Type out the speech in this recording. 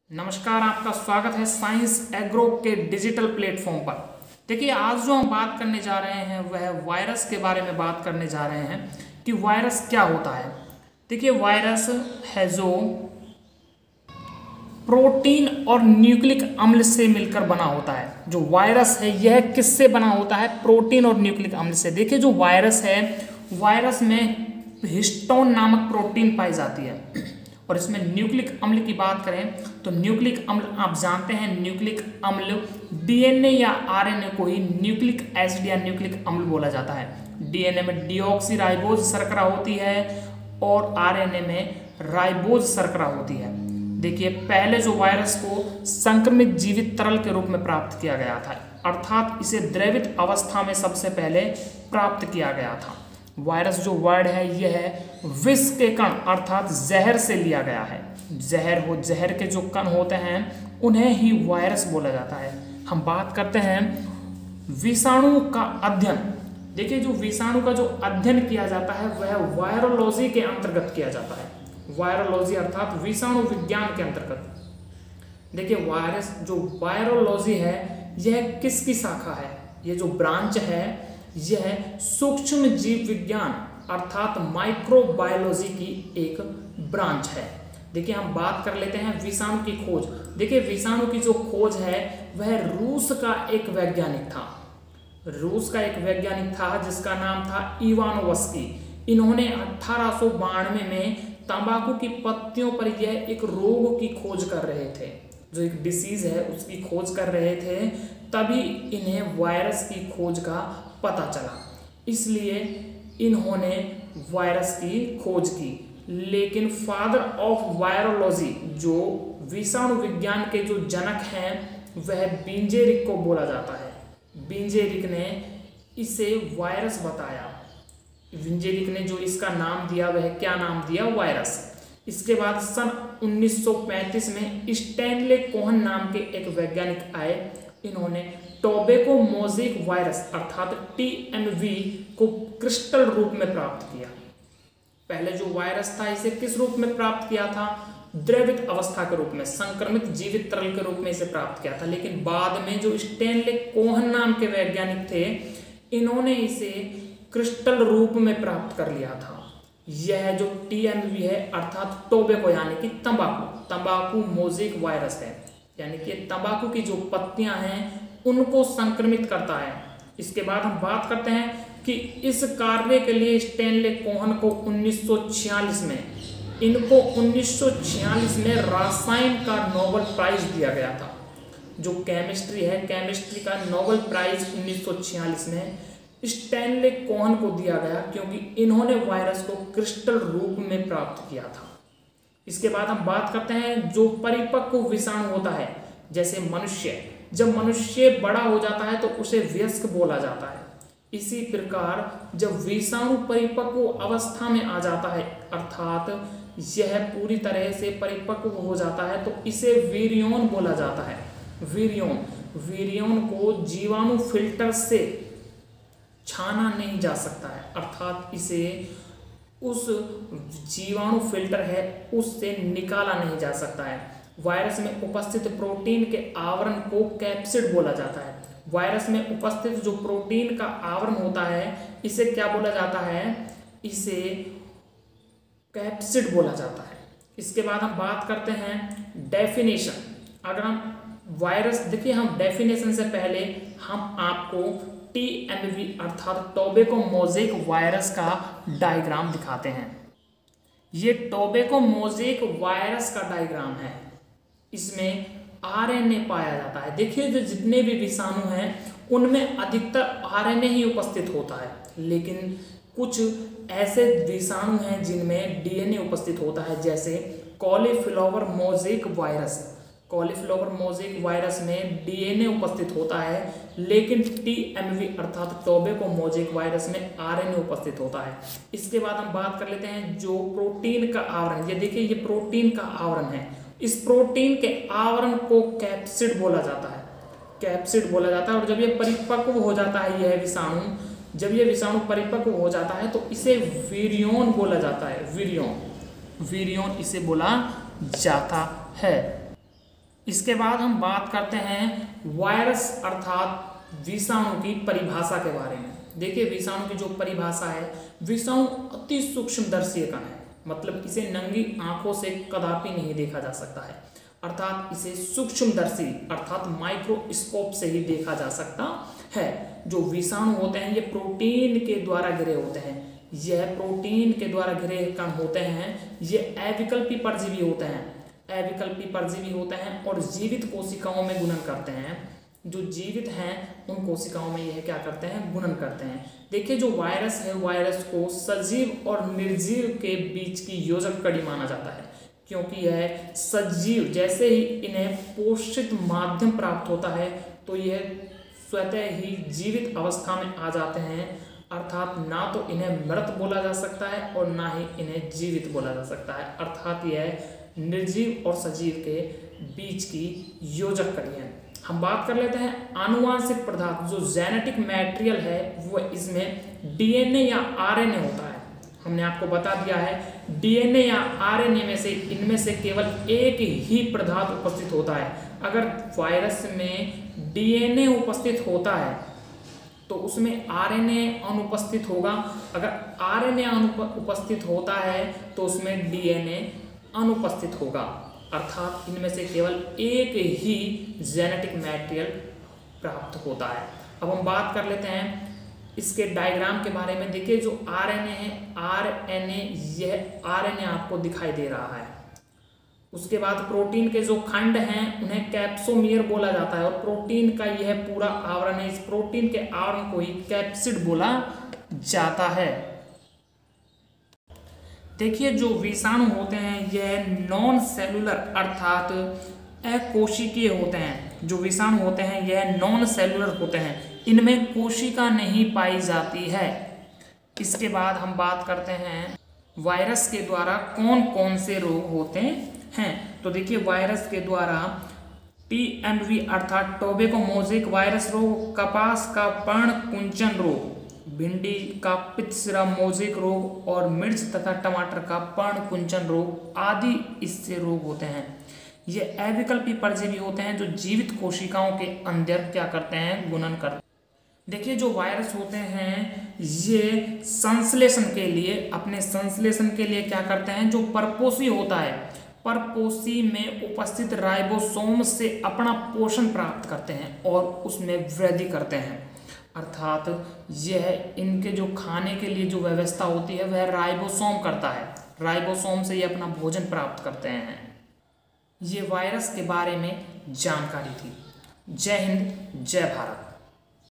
नमस्कार, आपका स्वागत है साइंस एग्रो के डिजिटल प्लेटफॉर्म पर। देखिए, आज जो हम बात करने जा रहे हैं वह वायरस के बारे में बात करने जा रहे हैं कि वायरस क्या होता है। देखिए, वायरस है जो प्रोटीन और न्यूक्लिक अम्ल से मिलकर बना होता है। जो वायरस है यह किससे बना होता है? प्रोटीन और न्यूक्लिक अम्ल से। देखिए, जो वायरस है, वायरस में हिस्टोन नामक प्रोटीन पाई जाती है और इसमें न्यूक्लिक अम्ल की बात करें तो न्यूक्लिक अम्ल आप जानते हैं, न्यूक्लिक अम्ल डीएनए या आरएनए को ही न्यूक्लिक एसिड या न्यूक्लिक अम्ल बोला जाता है। डीएनए में डीऑक्सीराइबोज शर्करा होती है और आरएनए में राइबोज शर्करा होती है। देखिए, पहले जो वायरस को संक्रमित जीवित तरल के रूप में प्राप्त किया गया था, अर्थात इसे द्रवित अवस्था में सबसे पहले प्राप्त किया गया था। वायरस जो वर्ड है यह है विष के कण अर्थात जहर से लिया गया है। जहर के जो कण होते हैं उन्हें ही वायरस बोला जाता है। हम बात करते हैं विषाणु का अध्ययन। देखिए, जो विषाणु का जो अध्ययन किया जाता है वह वायरोलॉजी के अंतर्गत किया जाता है। वायरोलॉजी अर्थात विषाणु विज्ञान के अंतर्गत। देखिए, जो वायरोलॉजी है यह किसकी शाखा है? ये जो ब्रांच है यह सूक्ष्म जीव विज्ञान अर्थात माइक्रोबायोलॉजी की एक ब्रांच है। देखिए, हम बात कर लेते हैं विषाणु की खोज। देखिए, विषाणु की जो खोज है वह रूस का एक वैज्ञानिक था जिसका नाम था इवानोवस्की। इन्होंने 1892 में तंबाकू की पत्तियों पर यह एक रोग की खोज कर रहे थे, जो एक डिसीज है उसकी खोज कर रहे थे। तभी इन्हें वायरस की खोज का पता चला, इसलिए इन्होंने वायरस की खोज की। लेकिन फादर ऑफ वायरोलॉजी, जो विषाणु विज्ञान के जो जनक हैं, वह बिंजेरिक को बोला जाता है। बिंजेरिक ने इसे वायरस बताया। बिंजेरिक ने जो इसका नाम दिया वह क्या नाम दिया? वायरस। इसके बाद सन 1935 में स्टैनले कोहन नाम के एक वैज्ञानिक आए। इन्होंने टोबैको मोज़ेक वायरस अर्थात TMV को क्रिस्टल रूप में प्राप्त किया। पहले जो वायरस था इसे किस रूप में प्राप्त किया था? द्रवित अवस्था के रूप में, संक्रमित जीवित तरल के रूप में इसे प्राप्त किया था। लेकिन बाद में जो स्टैनले कोहन नाम के वैज्ञानिक थे, इन्होंने इसे क्रिस्टल रूप में प्राप्त कर लिया था। यह जो TMV है अर्थात टोबैको यानी कि तंबाकू मोज़ेक वायरस है, यानी कि तंबाकू की जो पत्तियां हैं उनको संक्रमित करता है। इसके बाद हम बात करते हैं कि इस कार्य के लिए स्टैनले कोहन को 1946 में रसायन का नोबेल प्राइज दिया गया था। जो केमिस्ट्री है, केमिस्ट्री का नोबेल प्राइज 1946 में स्टैनले कोहन को दिया गया, क्योंकि इन्होंने वायरस को क्रिस्टल रूप में प्राप्त किया था। इसके बाद हम बात करते हैं जो परिपक्व विषाणु होता है, जैसे मनुष्य। जब मनुष्य बड़ा हो जाता है तो उसे वयस्क बोला जाता है। इसी प्रकार जब विषाणु परिपक्व अवस्था में आ जाता है, अर्थात यह पूरी तरह से परिपक्व हो जाता है, तो इसे वीर्योन बोला जाता है। वीर्योन को जीवाणु फिल्टर से छाना नहीं जा सकता है, अर्थात इसे उस जीवाणु फिल्टर है उससे निकाला नहीं जा सकता है। वायरस में उपस्थित प्रोटीन के आवरण को कैप्सिड बोला जाता है। वायरस में उपस्थित जो प्रोटीन का आवरण होता है इसे क्या बोला जाता है? इसे कैप्सिड बोला जाता है। इसके बाद हम बात करते हैं डेफिनेशन। अगर हम वायरस, देखिए, हम डेफिनेशन से पहले हम आपको TMV अर्थात टोबैको मोज़ेक वायरस का डायग्राम दिखाते हैं। ये टोबैको मोज़ेक वायरस का डायग्राम है। इसमें RNA पाया जाता है। देखिए, जो जितने भी विषाणु हैं उनमें अधिकतर RNA ही उपस्थित होता है, लेकिन कुछ ऐसे विषाणु हैं जिनमें DNA उपस्थित होता है, जैसे cauliflower mosaic virus. Cauliflower mosaic virus में DNA उपस्थित होता है, लेकिन TMV अर्थात टोबैको मोज़ेक वायरस में RNA उपस्थित होता है। इसके बाद हम बात कर लेते हैं जो प्रोटीन का आवरण। ये देखिए, ये प्रोटीन का आवरण है। इस प्रोटीन के आवरण को कैप्सिड बोला जाता है। और जब ये परिपक्व हो जाता है, यह विषाणु परिपक्व हो जाता है तो इसे वीर्योन बोला जाता है। वीर्योन इसे बोला जाता है। इसके बाद हम बात करते हैं वायरस अर्थात विषाणु की परिभाषा के बारे में। देखिए विषाणु की जो परिभाषा है, विषाणु अति सूक्ष्मदर्शी कण है, मतलब इसे नंगी आंखों से कदापि नहीं देखा जा सकता है, अर्थात इसे सूक्ष्मदर्शी अर्थात माइक्रोस्कोप से ही देखा जा सकता है। जो विषाणु होते हैं ये प्रोटीन के द्वारा घिरे होते हैं, यह प्रोटीन के द्वारा घिरे कण होते हैं। ये अविकल्पी परजीवी होते हैं, अविकल्पी परजीवी होते हैं और जीवित कोशिकाओं में गुणन करते हैं। जो जीवित हैं उन कोशिकाओं में यह क्या करते हैं, गुणन करते हैं। देखिए जो वायरस है, वायरस को सजीव और निर्जीव के बीच की योजक कड़ी माना जाता है, क्योंकि यह सजीव जैसे ही इन्हें पोषित माध्यम प्राप्त होता है तो यह स्वतः ही जीवित अवस्था में आ जाते हैं, अर्थात ना तो इन्हें मृत बोला जा सकता है और ना ही इन्हें जीवित बोला जा सकता है, अर्थात यह निर्जीव और सजीव के बीच की योजक कड़ी है। हम बात कर लेते हैं आनुवांशिक पदार्थ, जो जेनेटिक मैटेरियल है वो इसमें डीएनए या आरएनए होता है। हमने आपको बता दिया है डीएनए या आरएनए में से इनमें से केवल एक ही पदार्थ उपस्थित होता है। अगर वायरस में डीएनए उपस्थित होता है तो उसमें आरएनए अनुपस्थित होगा, अगर आरएनए उपस्थित होता है तो उसमें डीएनए अनुपस्थित होगा, अर्थात इनमें से केवल एक ही जेनेटिक मैटेरियल प्राप्त होता है। अब हम बात कर लेते हैं इसके डायग्राम के बारे में। देखिए जो आरएनए है, आरएनए, यह आरएनए आपको दिखाई दे रहा है। उसके बाद प्रोटीन के जो खंड हैं उन्हें कैप्सोमियर बोला जाता है और प्रोटीन का यह पूरा आवरण है, इस प्रोटीन के आवरण को ही कैप्सिड बोला जाता है। देखिए जो विषाणु होते हैं यह नॉन सेलुलर अर्थात अकोशिकीय होते हैं। जो विषाणु होते हैं यह नॉन सेलुलर होते हैं, इनमें कोशिका नहीं पाई जाती है। इसके बाद हम बात करते हैं वायरस के द्वारा कौन कौन से रोग होते हैं। तो देखिए वायरस के द्वारा टीएमवी अर्थात टोबैको मोज़ेक वायरस रोग, कपास का पर्ण कुंचन रोग, भिंडी का पित्तसिरा मोज़ेक रोग और मिर्च तथा टमाटर का पर्ण कुंचन रोग आदि इससे रोग होते हैं। ये अविकल्पी परजीवी होते हैं जो जीवित कोशिकाओं के अंदर क्या करते हैं, गुणन करते हैं। देखिए जो वायरस होते हैं ये संश्लेषण के लिए, अपने संश्लेषण के लिए क्या करते हैं, जो परपोषी होता है, परपोषी में उपस्थित राइबोसोम से अपना पोषण प्राप्त करते हैं और उसमें वृद्धि करते हैं, अर्थात यह इनके जो खाने के लिए जो व्यवस्था होती है वह राइबोसोम करता है, राइबोसोम से ये अपना भोजन प्राप्त करते हैं। ये वायरस के बारे में जानकारी थी। जय हिंद, जय भारत।